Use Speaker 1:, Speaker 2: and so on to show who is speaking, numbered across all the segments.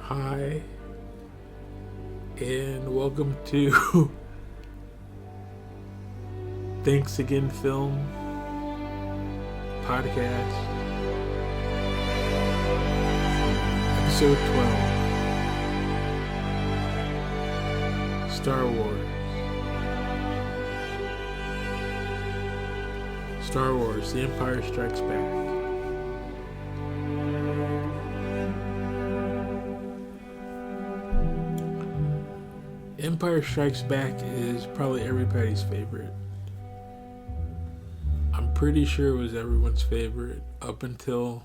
Speaker 1: Hi, and welcome to Thanks Again Film Podcast, Episode 12, Star Wars. Star Wars, The Empire Strikes Back. Empire Strikes Back is probably everybody's favorite. I'm pretty sure it was everyone's favorite up until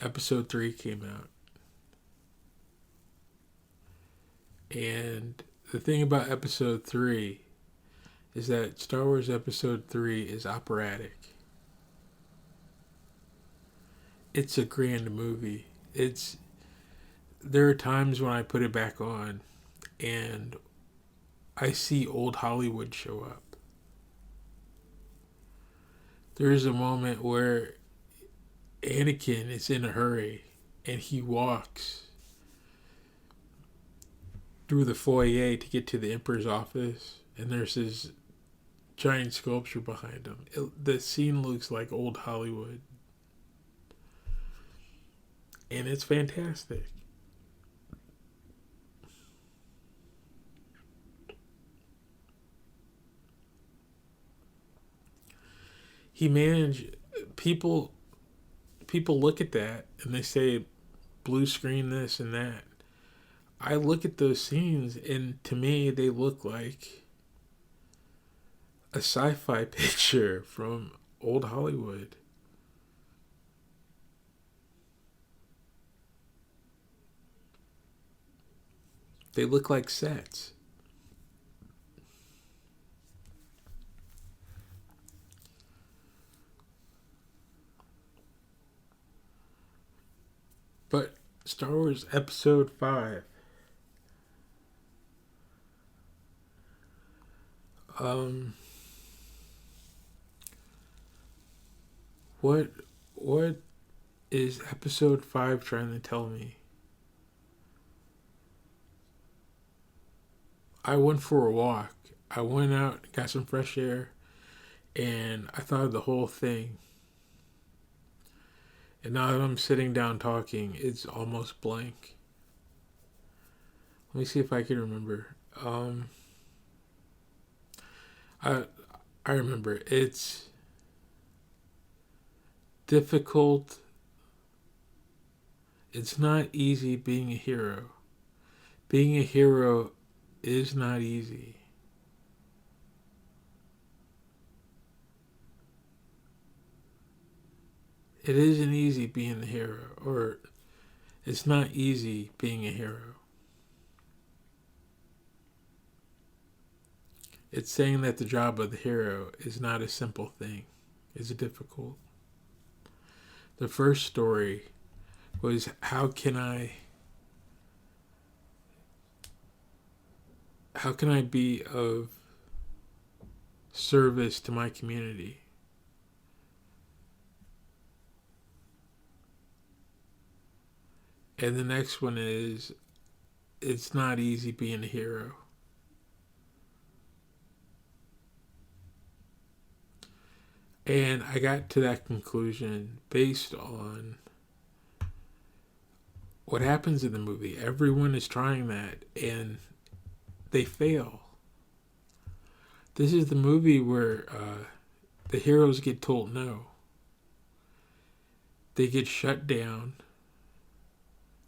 Speaker 1: Episode 3 came out. And the thing about Episode 3 is that Star Wars Episode 3 is operatic. It's a grand movie. There are times when I put it back on and I see old Hollywood show up. There's a moment where Anakin is in a hurry and he walks through the foyer to get to the Emperor's office, and there's this giant sculpture behind him. The scene looks like old Hollywood, and it's fantastic. He managed people look at that and they say blue screen this and that. I look at those scenes and to me they look like a sci-fi picture from old Hollywood. They look like sets. But Star Wars Episode 5, um, what is Episode 5 trying to tell me? I went for a walk. I went out, got some fresh air, and I thought of the whole thing. And now that I'm sitting down talking, it's almost blank. Let me see if I can remember. I remember. It's difficult. It's not easy being a hero. Being a hero is not easy. It isn't easy being the hero, or it's not easy being a hero. It's saying that the job of the hero is not a simple thing. It's difficult. The first story was how can I be of service to my community? And the next one is it's not easy being a hero. And I got to that conclusion based on what happens in the movie. Everyone is trying that and they fail. This is the movie where the heroes get told no. They get shut down.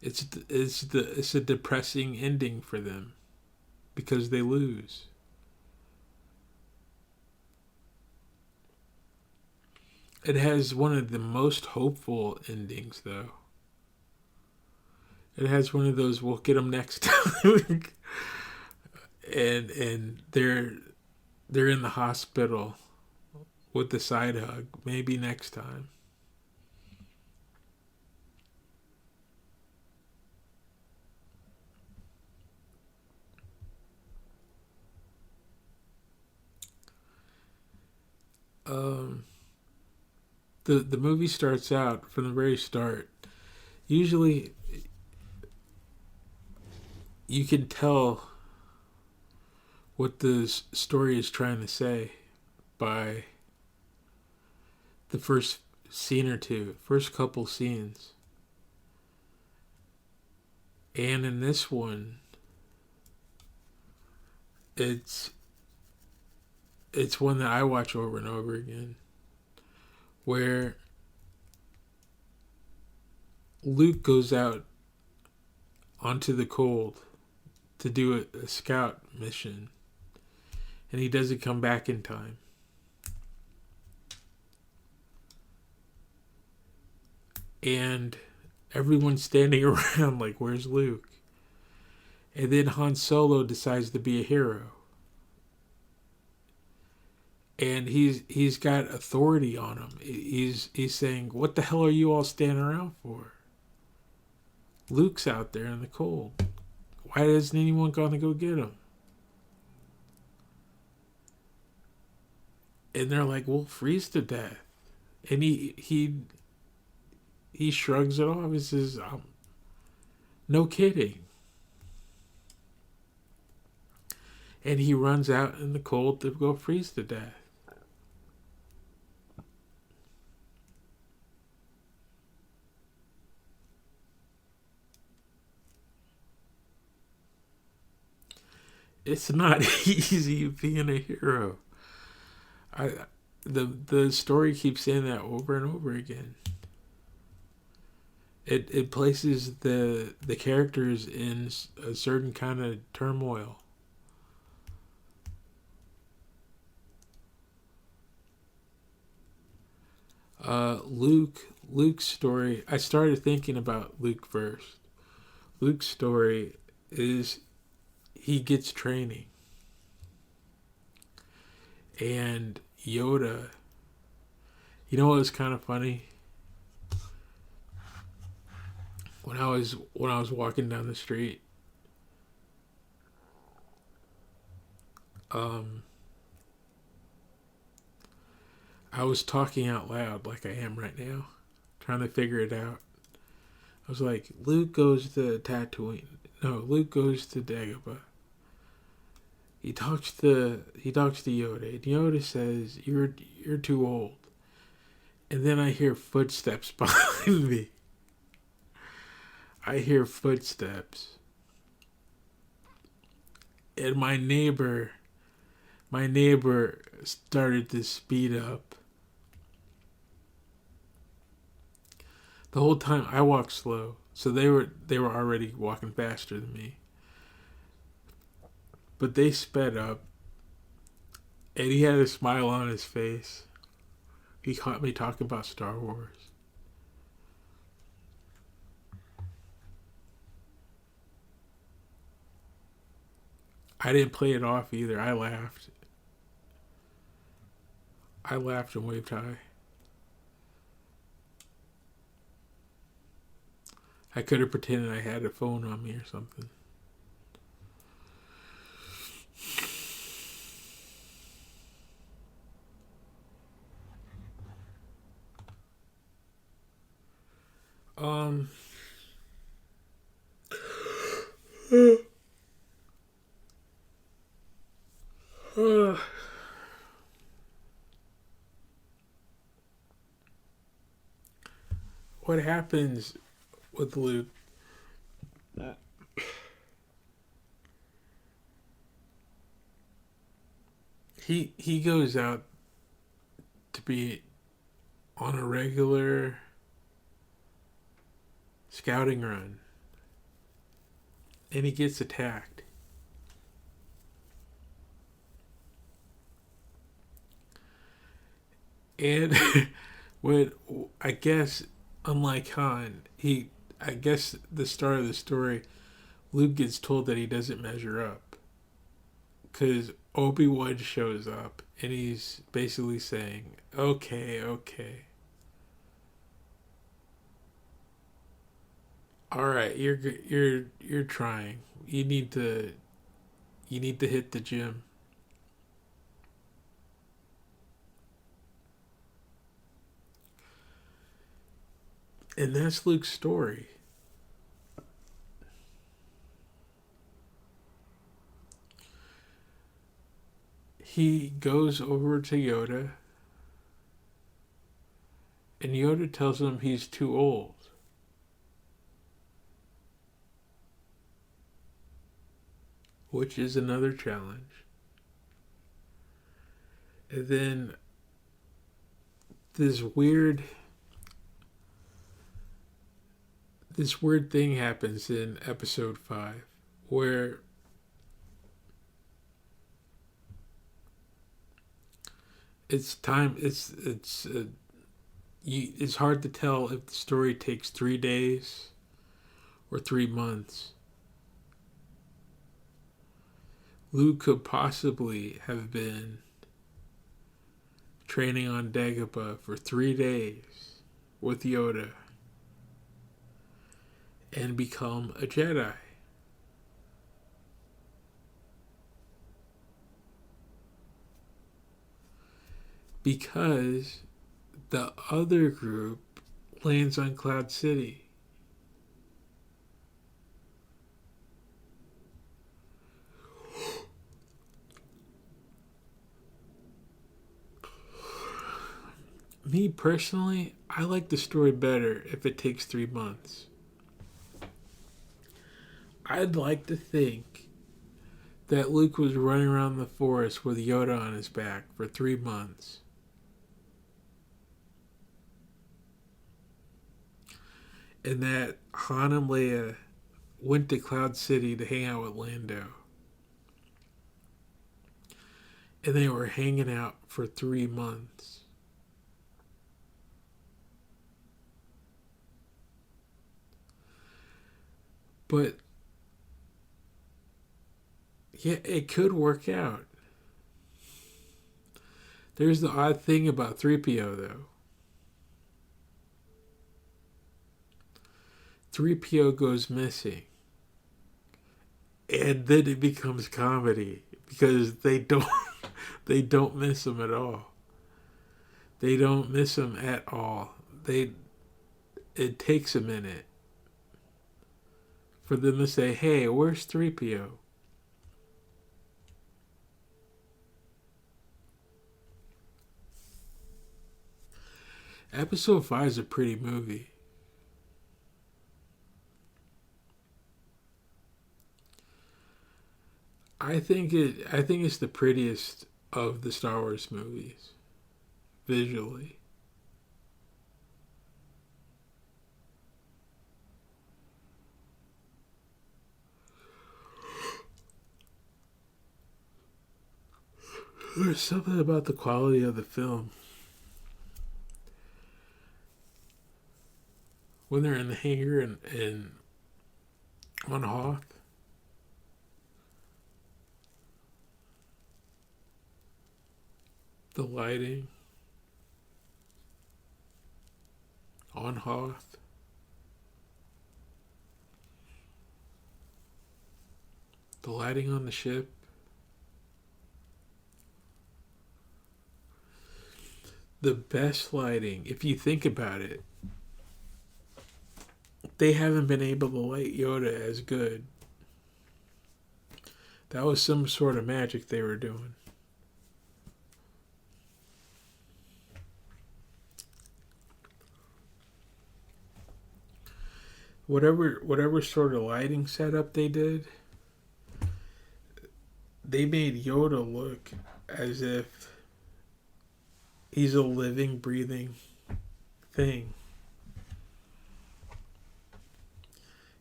Speaker 1: It's a depressing ending for them because they lose. It has one of the most hopeful endings, though. It has one of those "we'll get them next time," and they're in the hospital with the side hug. Maybe next time. Um, the movie starts out from the very start. Usually, you can tell what the story is trying to say by the first scene or two, first couple scenes. And in this one, it's one that I watch over and over again, where Luke goes out onto the cold to do a scout mission, and he doesn't come back in time. And everyone's standing around like, where's Luke? And then Han Solo decides to be a hero. And he's got authority on him. He's saying, what the hell are you all standing around for? Luke's out there in the cold. Why isn't anyone going to go get him? And they're like, we'll freeze to death. And he shrugs it off. He says, no kidding. And he runs out in the cold to go freeze to death. It's not easy being a hero. The story keeps saying that over and over again. It places the characters in a certain kind of turmoil. Luke's story. I started thinking about Luke first. Luke's story is he gets training, and Yoda. You know what was kind of funny? When I was walking down the street, I was talking out loud like I am right now, trying to figure it out. I was like, Luke goes to Tatooine. No, Luke goes to Dagobah. He talks to Yoda, and Yoda says, "You're too old." And then I hear footsteps behind me. I hear footsteps, and my neighbor started to speed up. The whole time I walked slow, so they were already walking faster than me. But they sped up, and he had a smile on his face. He caught me talking about Star Wars. I didn't play it off either. I laughed. I laughed and waved high. I could have pretended I had a phone on me or something. Um. What happens with Luke? He goes out to be on a regular scouting run, and he gets attacked. And when I guess, unlike Han, I guess the start of the story, Luke gets told that he doesn't measure up, because Obi-Wan shows up and he's basically saying, "Okay, all right, you're trying. You need to hit the gym." And that's Luke's story. he goes over to Yoda, and Yoda tells him he's too old. Which is another challenge. And then this weird thing happens in episode 5 where it's time it's hard to tell if the story takes 3 days or 3 months. Luke could possibly have been training on Dagobah for 3 days with Yoda and become a Jedi. Because the other group lands on Cloud City. Me personally, I like the story better if it takes 3 months. I'd like to think that Luke was running around the forest with Yoda on his back for 3 months. And that Han and Leia went to Cloud City to hang out with Lando. And they were hanging out for 3 months. But yeah, it could work out. There's the odd thing about 3PO though. 3PO goes missing. And then it becomes comedy because they don't miss him at all. They don't miss him at all. It takes a minute for them to say, "Hey, where's 3PO?" Episode 5 is a pretty movie. I think it's the prettiest of the Star Wars movies visually. There's something about the quality of the film. When they're in the hangar and on Hoth, the lighting on Hoth, the lighting on the ship. The best lighting, if you think about it, they haven't been able to light Yoda as good. That was some sort of magic they were doing. Whatever sort of lighting setup they did, they made Yoda look as if he's a living, breathing thing.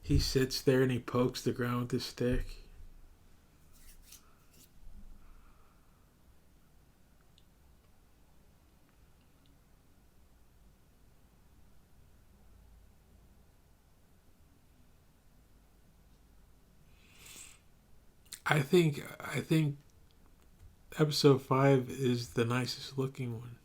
Speaker 1: He sits there and he pokes the ground with his stick. I think episode 5 is the nicest looking one.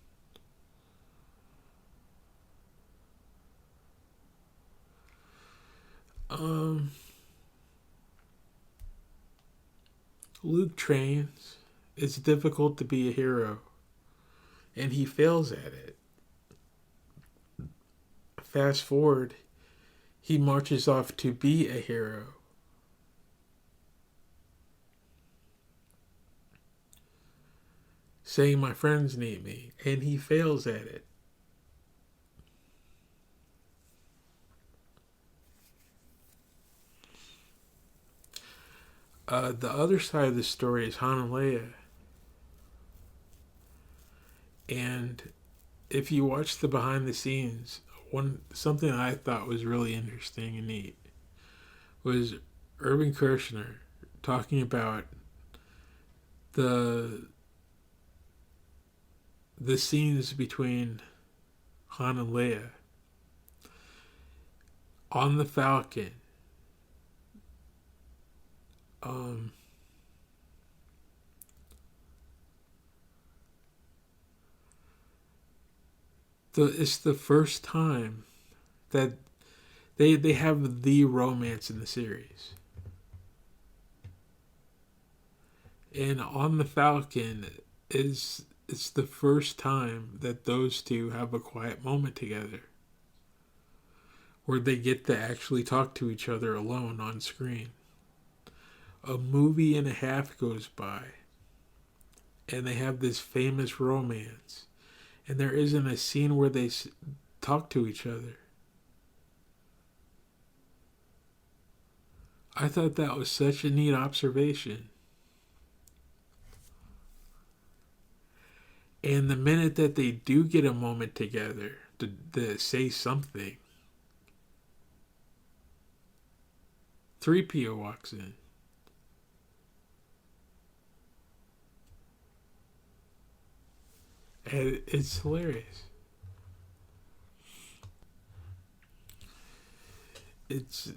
Speaker 1: Luke trains. It's difficult to be a hero, and he fails at it. Fast forward, he marches off to be a hero. saying my friends need me, and he fails at it. The other side of the story is Han and Leia. And if you watch the behind the scenes, something I thought was really interesting and neat was Irvin Kershner talking about the the scenes between Han and Leia on the Falcon. Um, it's the first time that they have the romance in the series. And on the Falcon is it's the first time that those two have a quiet moment together where they get to actually talk to each other alone on screen. A movie and a half goes by and they have this famous romance, and there isn't a scene where they talk to each other. I thought that was such a neat observation. And the minute that they do get a moment together to say something, 3PO walks in. And it's hilarious. It's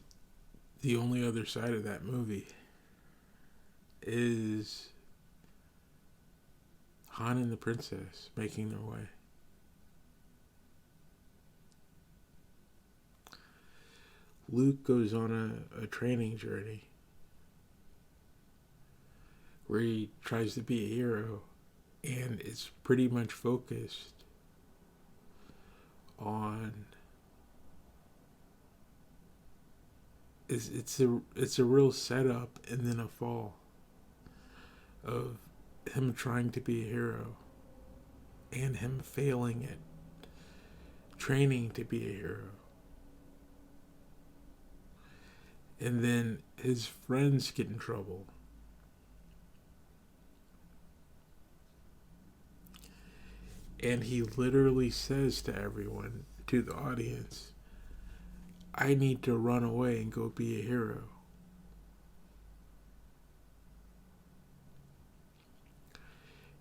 Speaker 1: the only other side of that movie is Han and the princess making their way. Luke goes on a training journey where he tries to be a hero, and it's pretty much focused on it's a real setup and then a fall of him trying to be a hero and him failing at training to be a hero. And then his friends get in trouble. And he literally says to everyone, to the audience, I need to run away and go be a hero.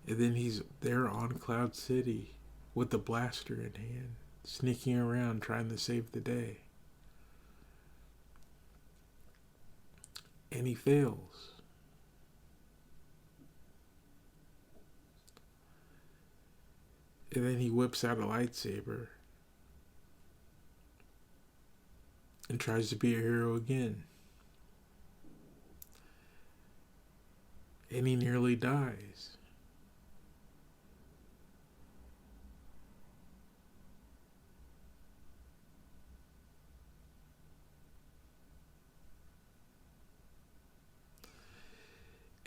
Speaker 1: And then he's there on Cloud City with the blaster in hand, sneaking around trying to save the day. And he fails. And then he whips out a lightsaber and tries to be a hero again. And he nearly dies.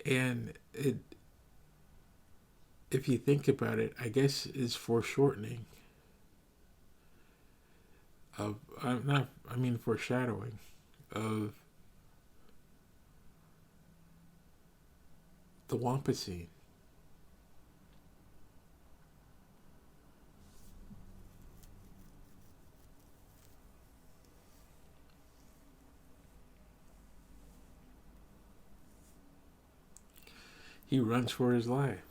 Speaker 1: And if you think about it, I guess is foreshortening of foreshadowing of the Wampa scene. He runs for his life.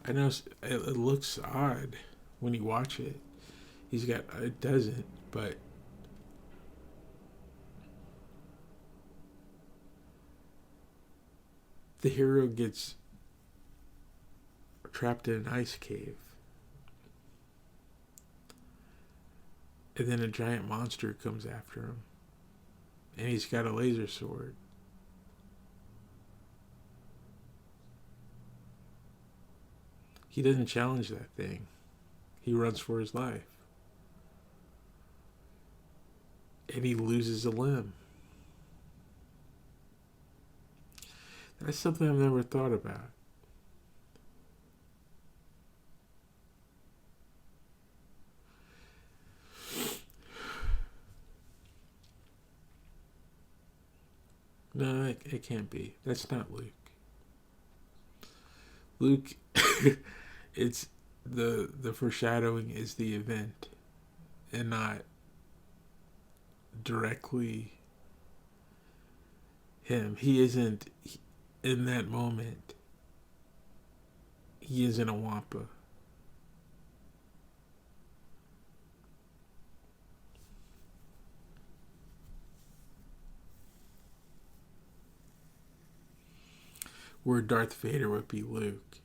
Speaker 1: I know it looks odd when you watch it. It doesn't, but the hero gets trapped in an ice cave. And then a giant monster comes after him. And he's got a laser sword. He doesn't challenge that thing. He runs for his life. And he loses a limb. That's something I've never thought about. it can't be. That's not Luke. Luke, it's the foreshadowing is the event, and not directly him. He isn't in that moment. He isn't a Wampa. Where Darth Vader would be Luke,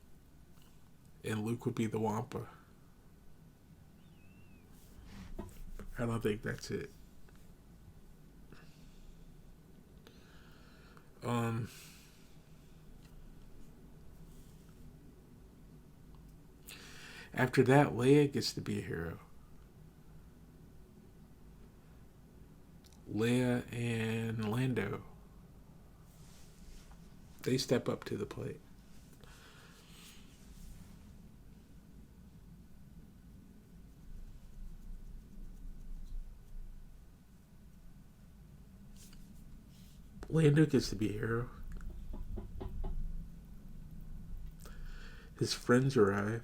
Speaker 1: and Luke would be the Wampa. I don't think that's it. Um, After that, Leia gets to be a hero. Leia and Lando, they step up to the plate. Lando gets to be a hero. His friends arrive.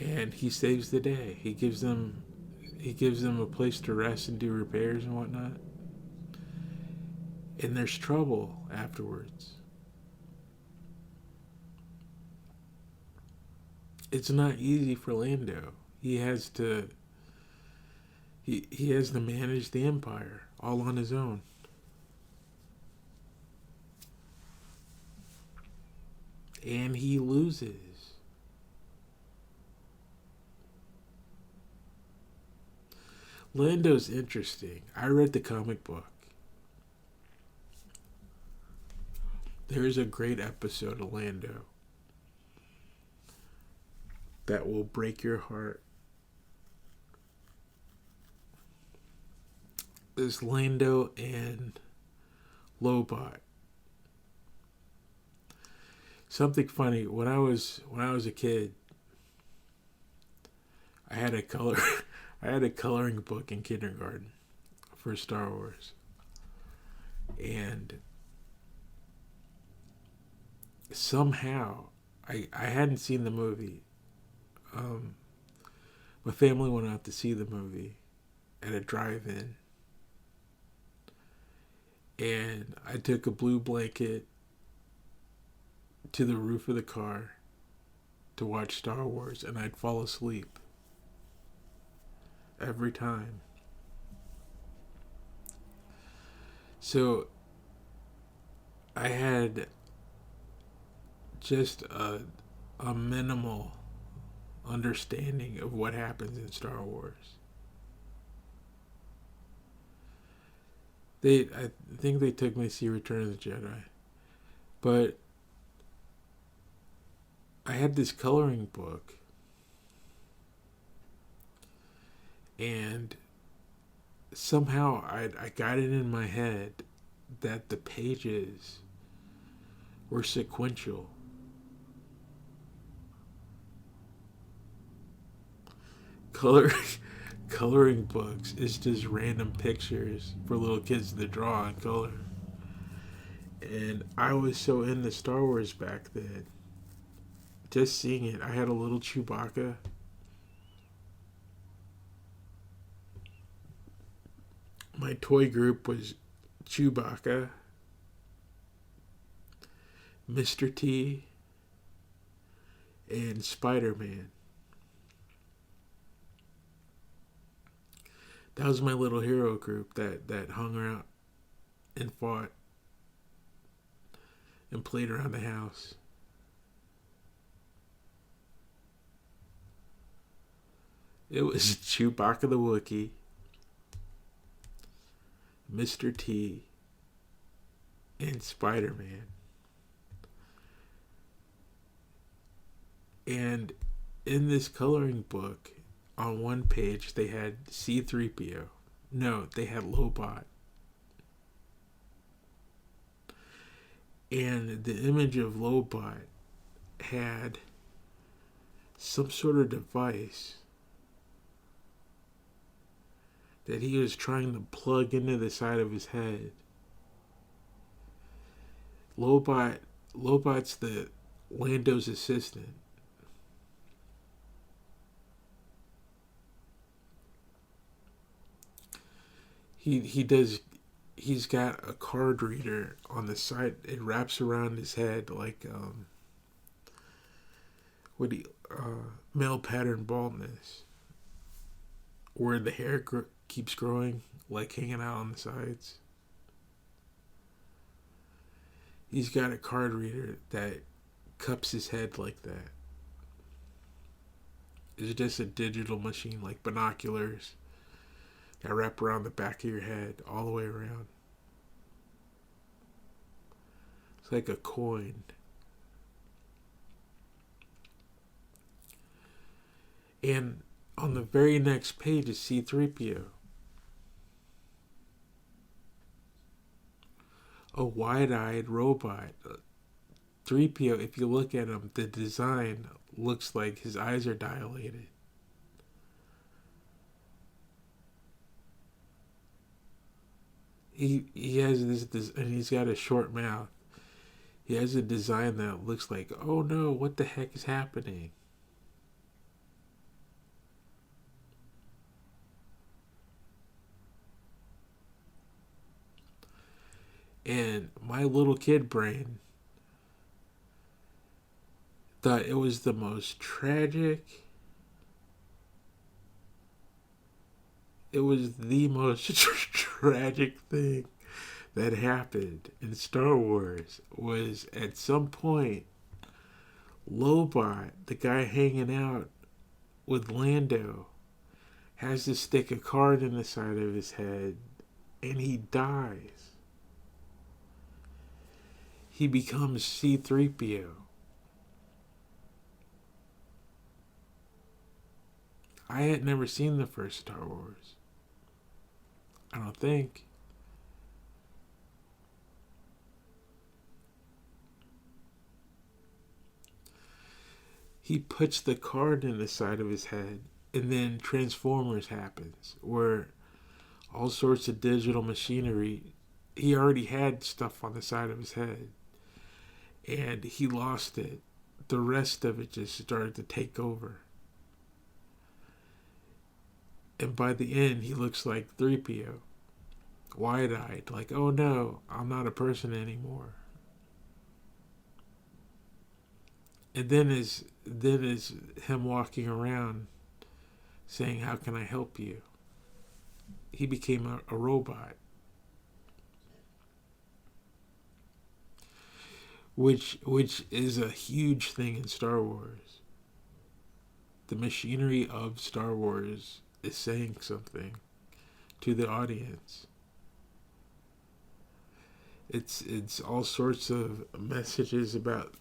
Speaker 1: And he saves the day. He gives them a place to rest and do repairs and whatnot. And there's trouble afterwards. It's not easy for Lando. He has to manage the Empire all on his own. And he loses. Lando's interesting. I read the comic book. There's a great episode of Lando that will break your heart. It's Lando and Lobot. Something funny. When I was a kid, I had a coloring book in kindergarten for Star Wars. And somehow, I hadn't seen the movie. My family went out to see the movie at a drive-in. And I took a blue blanket to the roof of the car to watch Star Wars, and I'd fall asleep every time. So I had just a minimal understanding of what happens in Star Wars. I think they took me to see Return of the Jedi, but I had this coloring book, and somehow I got it in my head that the pages were sequential. Coloring books is just random pictures for little kids to draw and color. And I was so into Star Wars back then. Just seeing it, I had a little Chewbacca. My toy group was Chewbacca, Mr. T, and Spider-Man. That was my little hero group that hung out and fought and played around the house. It was Chewbacca the Wookiee, Mr. T, and Spider-Man. And in this coloring book, on one page, they had C-3PO. No, they had Lobot. And the image of Lobot had some sort of device that he was trying to plug into the side of his head. Lobot, Lobot's the Lando's assistant. He does. He's got a card reader on the side. It wraps around his head like what do you, male pattern baldness, where the hair keeps growing, like hanging out on the sides. He's got a card reader that cups his head like that. It's just a digital machine, like binoculars that wrap around the back of your head all the way around. It's like a coin. And on the very next page is C-3PO. A wide-eyed robot. 3PO, if you look at him, the design looks like his eyes are dilated. He has this, and he's got a short mouth. He has a design that looks like, oh no, what the heck is happening? And my little kid brain thought it was the most tragic. It was the most tragic thing that happened in Star Wars. Was at some point, Lobot, the guy hanging out with Lando, has to stick a card in the side of his head, and he dies. He becomes C-3PO. I had never seen the first Star Wars. I don't think. He puts the card in the side of his head, and then Transformers happens, where all sorts of digital machinery. He already had stuff on the side of his head, and he lost it. The rest of it just started to take over. And by the end, he looks like 3PO. Wide-eyed, like, oh no, I'm not a person anymore. And then is him walking around saying, how can I help you? He became a robot. Which is a huge thing in Star Wars. The machinery of Star Wars is saying something to the audience. It's all sorts of messages about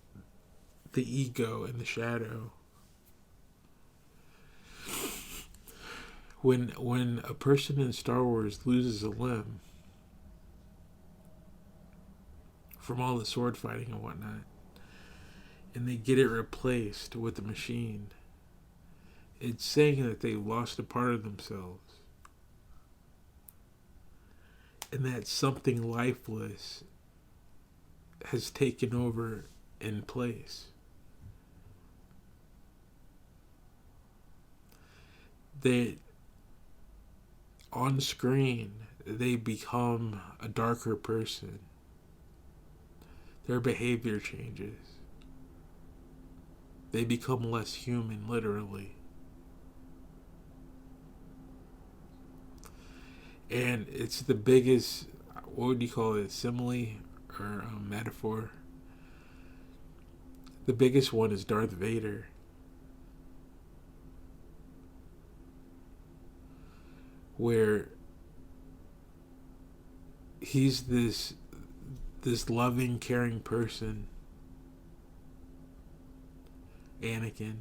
Speaker 1: the ego and the shadow. When a person in Star Wars loses a limb from all the sword fighting and whatnot, and they get it replaced with a machine, it's saying that they lost a part of themselves. And that something lifeless has taken over in place. They, on screen, they become a darker person. Their behavior changes. They become less human, literally. And it's the biggest, what would you call it, simile or metaphor? The biggest one is Darth Vader. Where he's this loving, caring person, Anakin,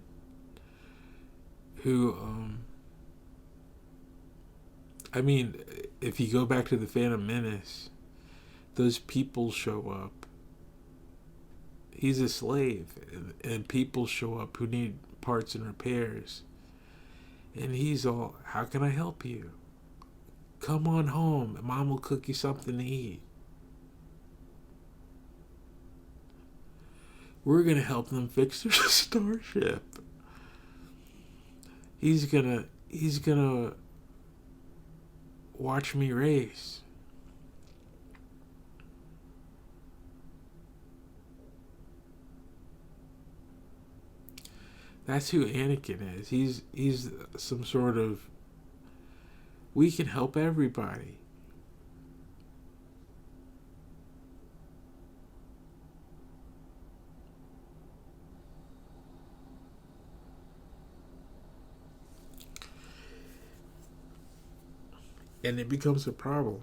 Speaker 1: who I mean, if you go back to the Phantom Menace, those people show up. He's a slave, and people show up who need parts and repairs. And he's all, how can I help you? Come on home. Mom will cook you something to eat. We're gonna help them fix their starship. He's gonna watch me race. That's who Anakin is. He's some sort of, we can help everybody. And it becomes a problem.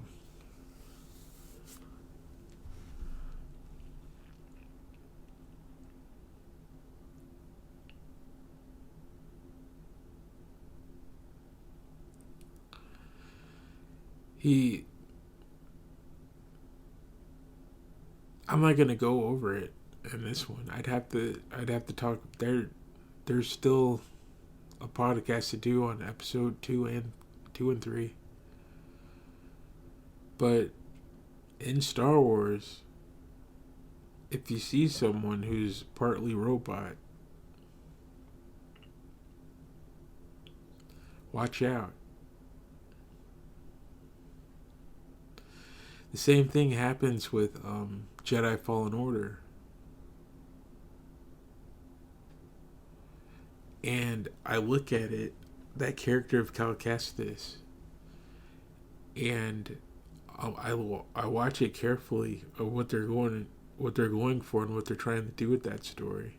Speaker 1: He I'm not gonna go over it in this one. I'd have to talk there's still a podcast to do on episode 2 and 3. But in Star Wars, if you see someone who's partly robot, watch out. The same thing happens with Jedi Fallen Order. And I look at it, that character of Cal Kestis, and I watch it carefully of what they're going for and what they're trying to do with that story.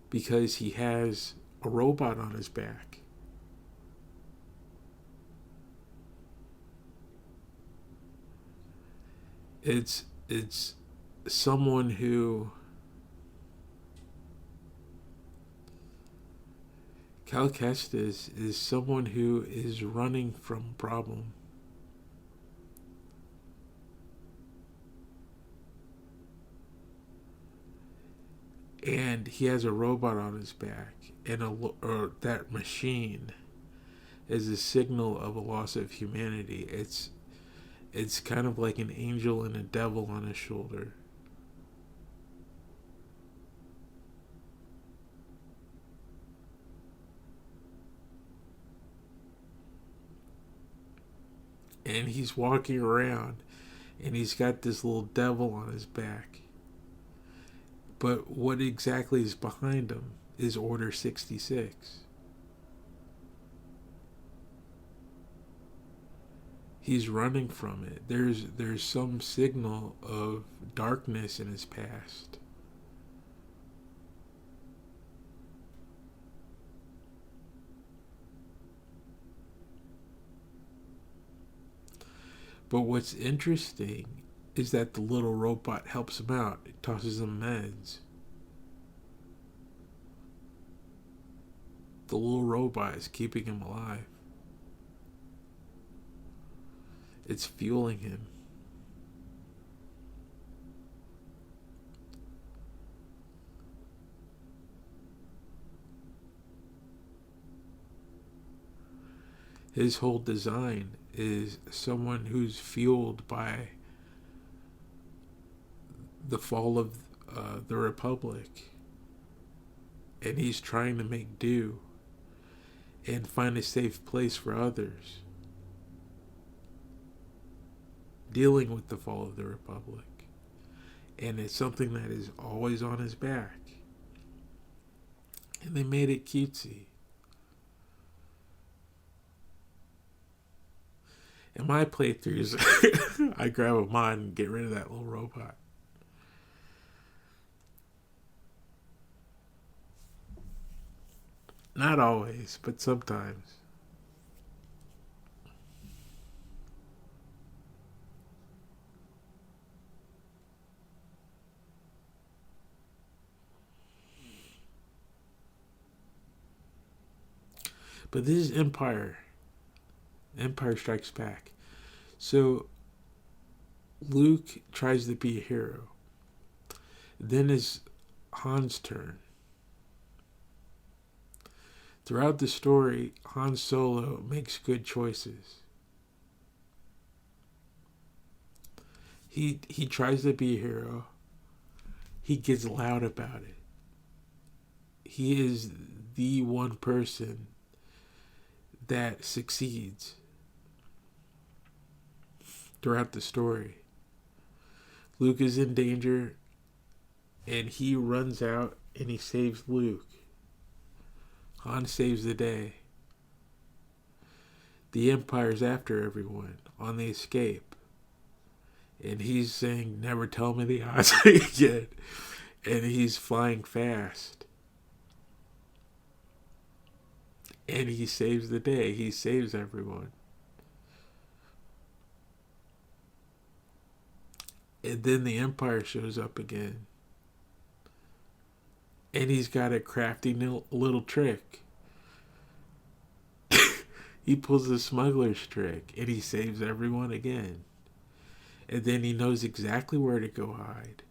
Speaker 1: Because he has a robot on his back. It's someone who, Cal Kestis is someone who is running from a problem. And he has a robot on his back, and or that machine is a signal of a loss of humanity. It's kind of like an angel and a devil on his shoulder. And he's walking around and he's got this little devil on his back. But what exactly is behind him is Order 66. He's running from it. There's some signal of darkness in his past. But what's interesting is that the little robot helps him out. It tosses him meds. The little robot is keeping him alive. It's fueling him. His whole design is someone who's fueled by the fall of the Republic. And he's trying to make do and find a safe place for others, dealing with the fall of the Republic. And it's something that is always on his back. And they made it cutesy. In my playthroughs, I grab a mod and get rid of that little robot. Not always, but sometimes. But this is Empire. Empire Strikes Back. So Luke tries to be a hero. Then it's Han's turn. Throughout the story, Han Solo makes good choices. He tries to be a hero. He gets loud about it. He is the one person that succeeds throughout the story. Luke is in danger and he runs out and he saves Luke. Han saves the day. The Empire's after everyone on the escape. And he's saying, never tell me the odds again. And he's flying fast. And he saves the day. He saves everyone. And then the Empire shows up again. And he's got a crafty little trick. He pulls the smuggler's trick. And he saves everyone again. And then he knows exactly where to go hide.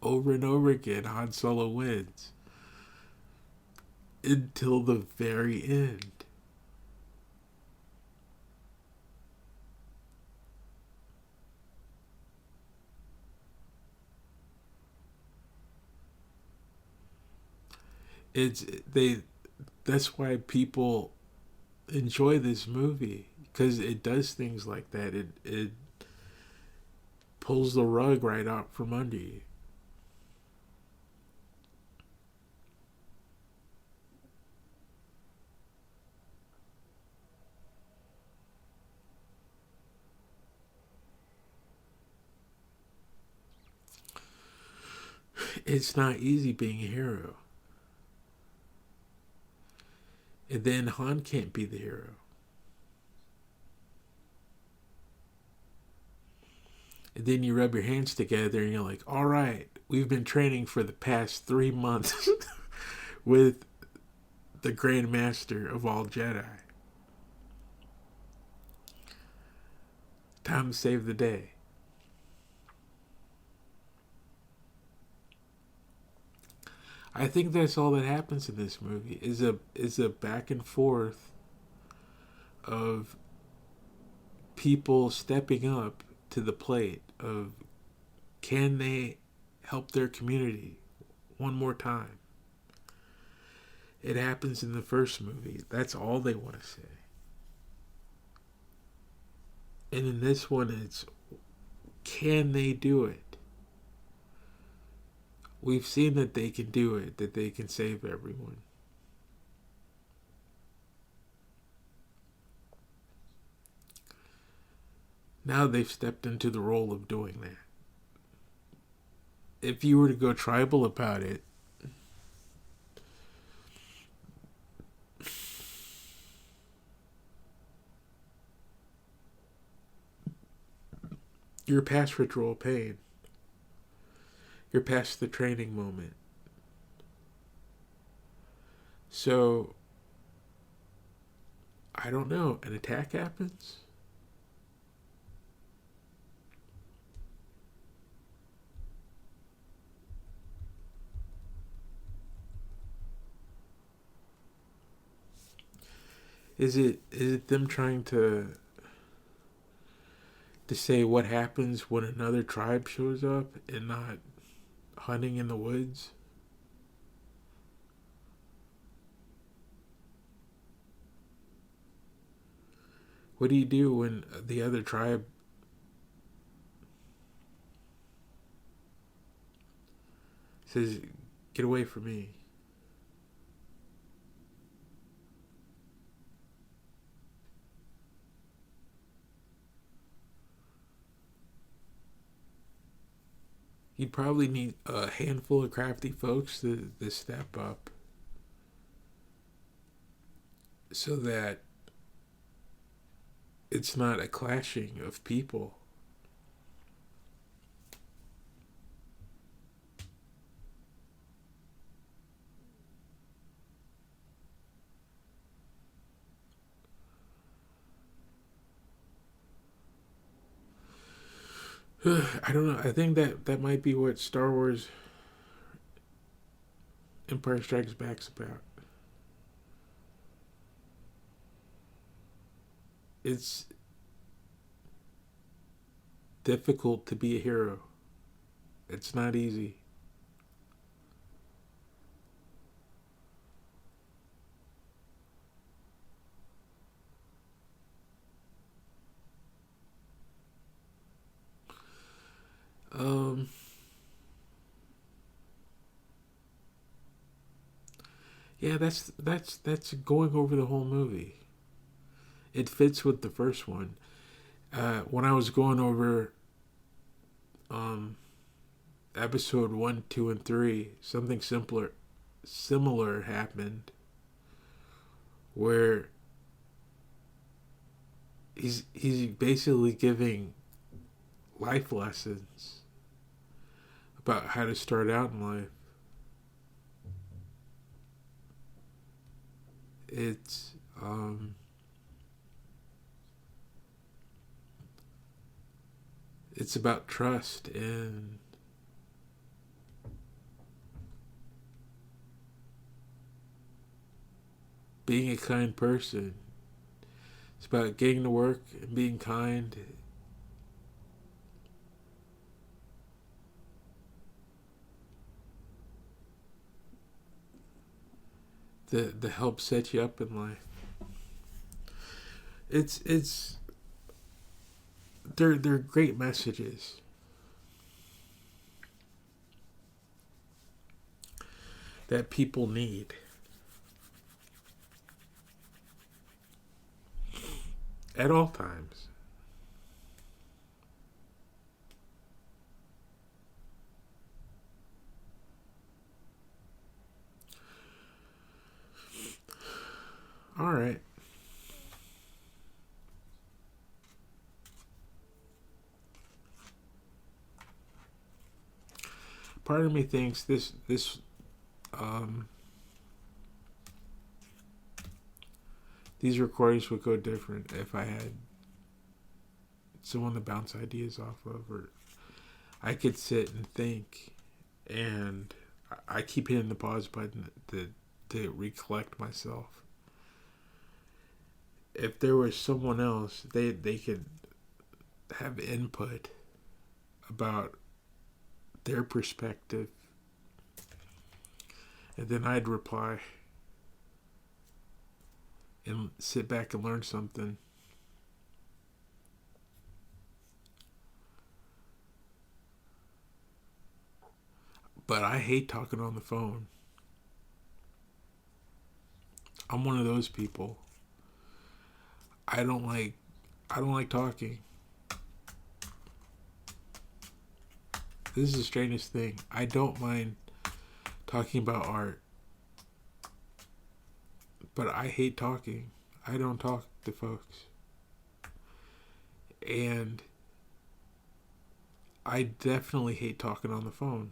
Speaker 1: Over and over again, Han Solo wins. Until the very end. It's they That's why people enjoy this movie, because it does things like that. It pulls the rug right out from under you. It's not easy being a hero. And then Han can't be the hero. And then you rub your hands together and you're like, all right, we've been training for the past 3 months with the Grand Master of all Jedi. Time to save the day. I think that's all that happens in this movie is a back and forth of people stepping up to the plate of, can they help their community one more time? It happens in the first movie. That's all they want to say. And in this one, it's, can they do it? We've seen that they can do it, that they can save everyone. Now they've stepped into the role of doing that. If you were to go tribal about it, you're past ritual pain. You're past the training moment. So, I don't know. An attack happens? Is it them trying to say what happens when another tribe shows up and not hunting in the woods? What do you do when the other tribe says, get away from me? You'd probably need a handful of crafty folks to step up so that it's not a clashing of people. I don't know. I think that might be what Star Wars Empire Strikes Back's about. It's difficult to be a hero. It's not easy. Um, yeah, that's going over the whole movie. It fits with the first one. When I was going over um, episode 1, 2, and 3, something similar happened where he's basically giving life lessons about how to start out in life. It's it's about trust and being a kind person. It's about getting to work and being kind. The help set you up in life. It's they're great messages that people need at all times. All right. Part of me thinks this um, these recordings would go different if I had someone to bounce ideas off of, or I could sit and think. And I keep hitting the pause button to recollect myself. If there was someone else, they could have input about their perspective, and then I'd reply and sit back and learn something. But I hate talking on the phone. I'm one of those people. I don't like I don't like talking. This is the strangest thing. I don't mind talking about art, but I hate talking. I don't talk to folks. And I definitely hate talking on the phone.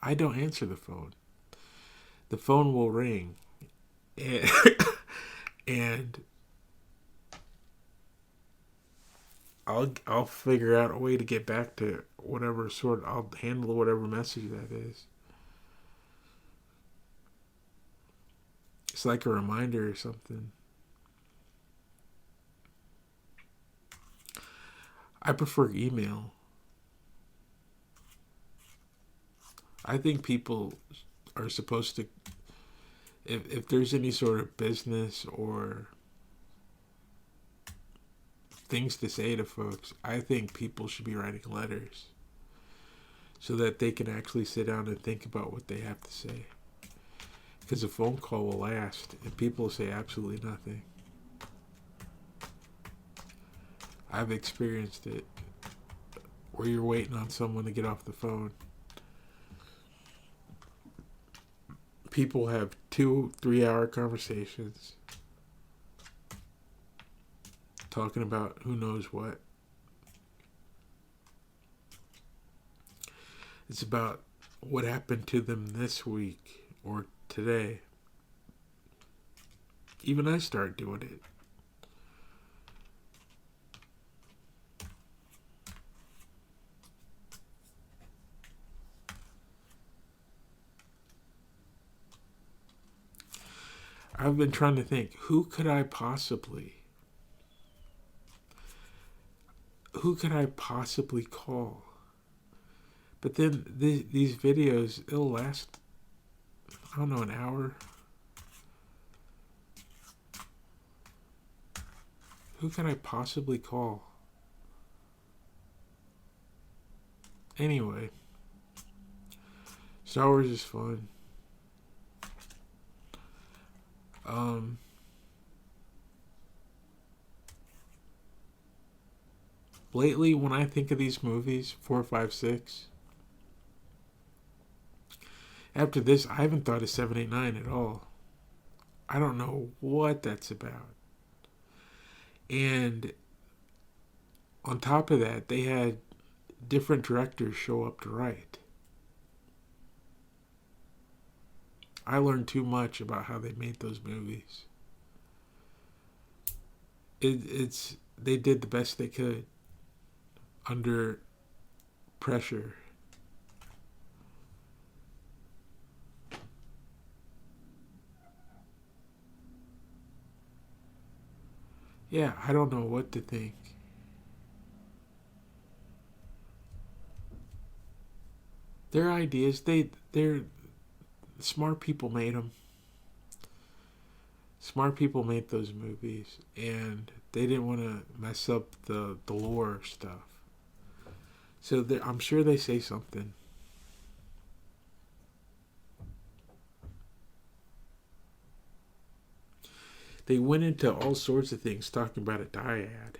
Speaker 1: I don't answer the phone. The phone will ring. And, and I'll figure out a way to get back to whatever sort. I'll handle whatever message that is. It's like a reminder or something. I prefer email. I think people are supposed to, if there's any sort of business or things to say to folks, I think people should be writing letters so that they can actually sit down and think about what they have to say. Because a phone call will last and people will say absolutely nothing. I've experienced it where you're waiting on someone to get off the phone. People have 2-3 hour conversations talking about who knows what. It's about what happened to them this week or today. Even I start doing it. I've been trying to think, who could I possibly? who could I possibly call? But then these videos, it'll last, I don't know, an hour. Who can I possibly call? Anyway, Star Wars is fun. Lately, when I think of these movies, 4, 5, 6, after this, I haven't thought of 7, 8, 9 at all. I don't know what that's about. And on top of that, they had different directors show up to write. I learned too much about how they made those movies. It's they did the best they could under pressure. Yeah, I don't know what to think. Their ideas, they're smart people made them. Smart people made those movies, and they didn't want to mess up the lore stuff. So I'm sure they say something. They went into all sorts of things talking about a dyad.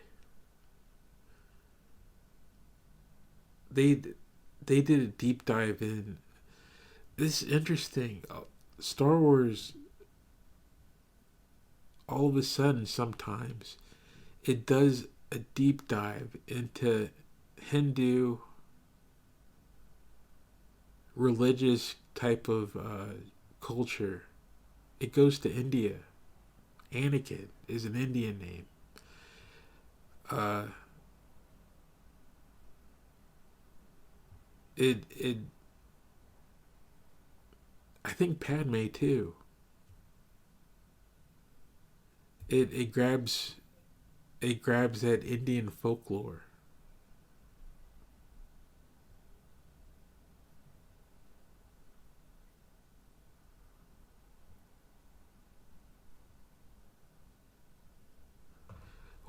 Speaker 1: They they did a deep dive in. This is interesting. Star Wars, all of a sudden, sometimes it does a deep dive into Hindu religious type of culture. It goes to India. Anakin is an Indian name. Uh, it I think Padme too. It grabs that Indian folklore.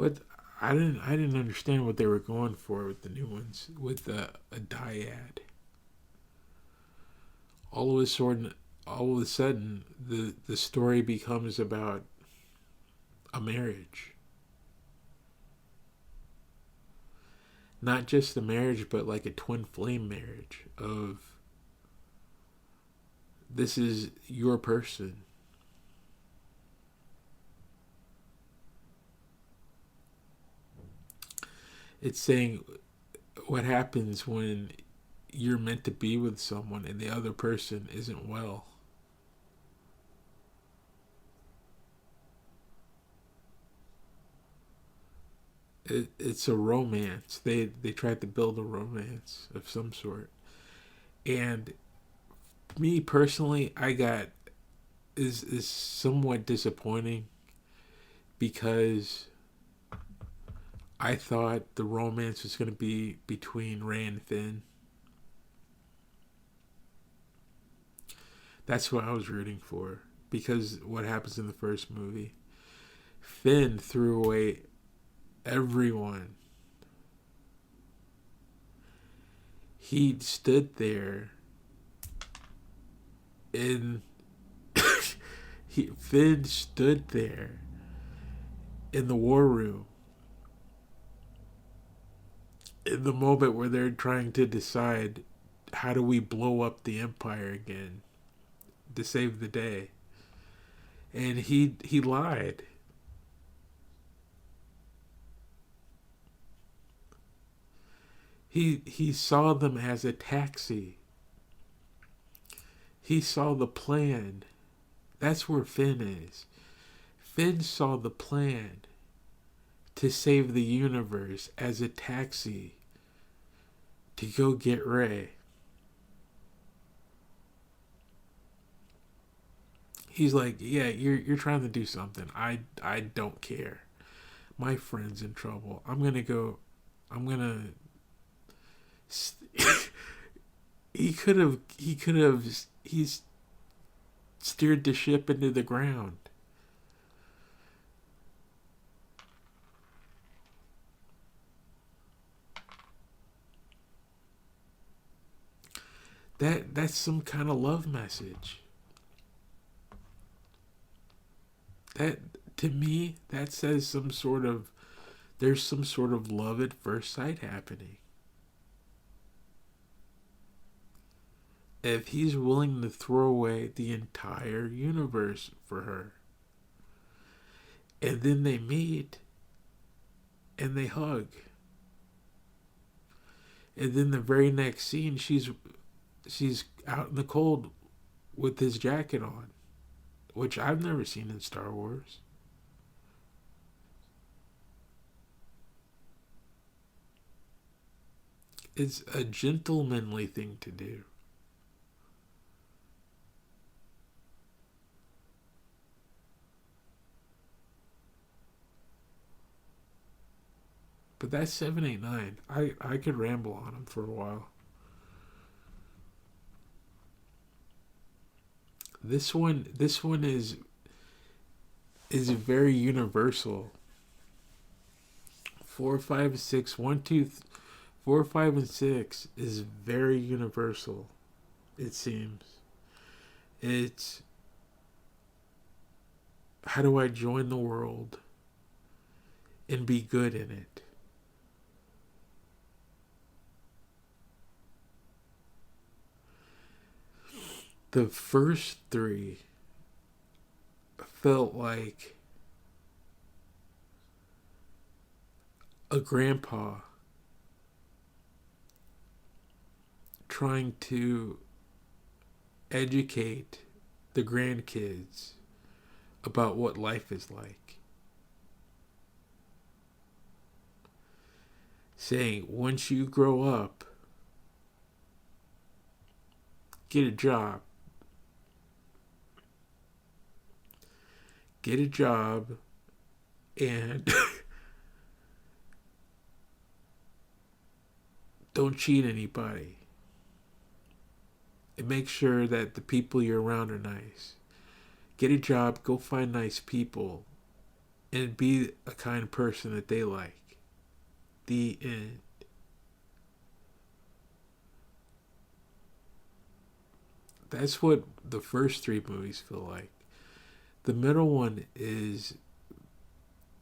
Speaker 1: What I didn't understand what they were going for with the new ones with a dyad. All of a sudden, the story becomes about a marriage. Not just a marriage, but like a twin flame marriage of this is your person. It's saying what happens when you're meant to be with someone and the other person isn't well. It's a romance. They tried to build a romance of some sort. And me personally, I got is somewhat disappointing because I thought the romance was going to be between Rey and Finn. That's what I was rooting for because what happens in the first movie, Finn threw away everyone. He stood there and Finn stood there in the war room in the moment where they're trying to decide how do we blow up the empire again to save the day. And he lied. He saw them as a taxi. He saw the plan. That's where Finn is. Finn saw the plan to save the universe as a taxi to go get Rey. He's like, yeah, you're trying to do something. I don't care. My friend's in trouble. I'm gonna. He's steered the ship into the ground. That's some kind of love message. That, to me, that says there's some sort of love at first sight happening. If he's willing to throw away the entire universe for her. And then they meet and they hug. And then the very next scene she's out in the cold with his jacket on, which I've never seen in Star Wars. It's a gentlemanly thing to do. But that's 789. I could ramble on him for a while. This one is very universal. 4, 5, 6, 1, 2, 4, 5, and 6 is very universal. It seems. It's how do I join the world and be good in it? The first three felt like a grandpa trying to educate the grandkids about what life is like. Saying, once you grow up, get a job. Get a job and don't cheat anybody. And make sure that the people you're around are nice. Get a job, go find nice people, and be a kind person that they like. The end. That's what the first three movies feel like. The middle one is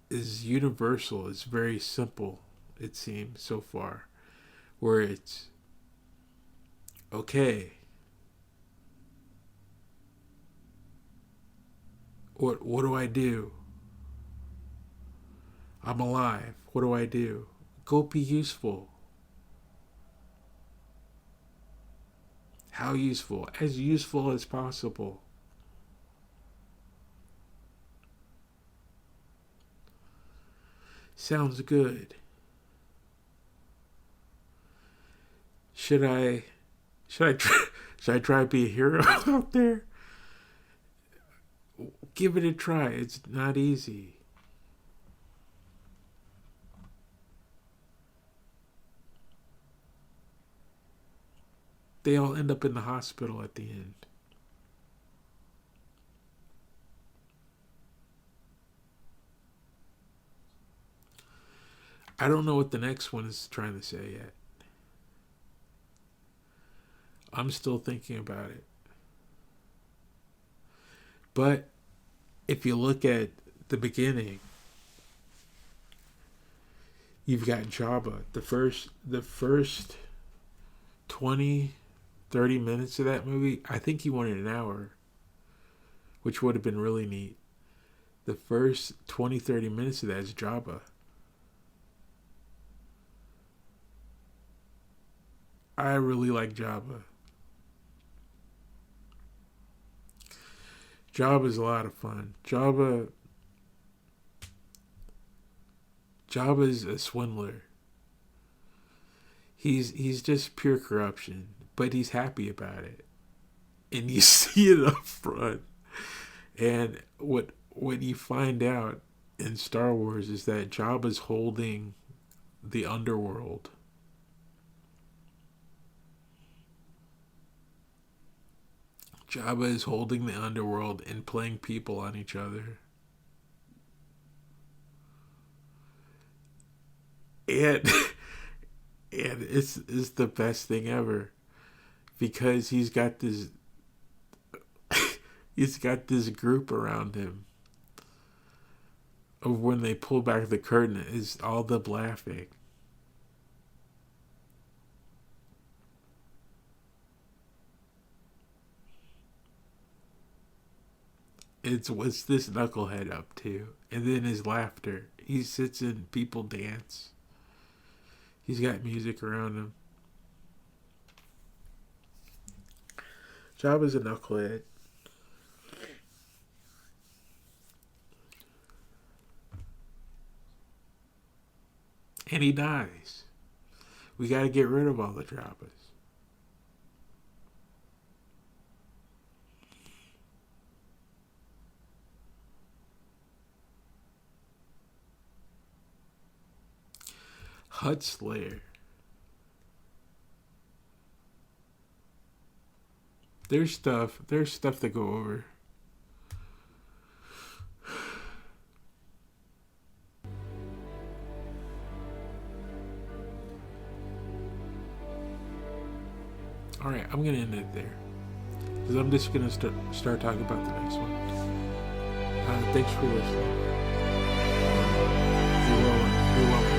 Speaker 1: universal. It's very simple, it seems so far. Where it's okay. What do I do? I'm alive. What do I do? Go be useful. How useful? As useful as possible. Sounds good. Should I should I try to be a hero out there? Give it a try. It's not easy. They all end up in the hospital at the end. I don't know what the next one is trying to say yet. I'm still thinking about it. But if you look at the beginning, you've got Jabba. The first 20, 30 minutes of that movie, I think he wanted an hour, which would have been really neat. The first 20, 30 minutes of that is Jabba. I really like Jabba. Jabba's a lot of fun. Jabba's a swindler. He's just pure corruption, but he's happy about it, and you see it up front. And what you find out in Star Wars is that Jabba's holding the underworld. Jabba is holding the underworld and playing people on each other. And and it's the best thing ever, because he's got this group around him of when they pull back the curtain is all the laughing. It's what's this knucklehead up to? And then his laughter. He sits and people dance. He's got music around him. Jabba's a knucklehead. And he dies. We gotta get rid of all the Jabbas. Hutt Slayer. There's stuff to go over. Alright, I'm going to end it there, because I'm just going to start talking about the next one. Thanks for listening. You're welcome.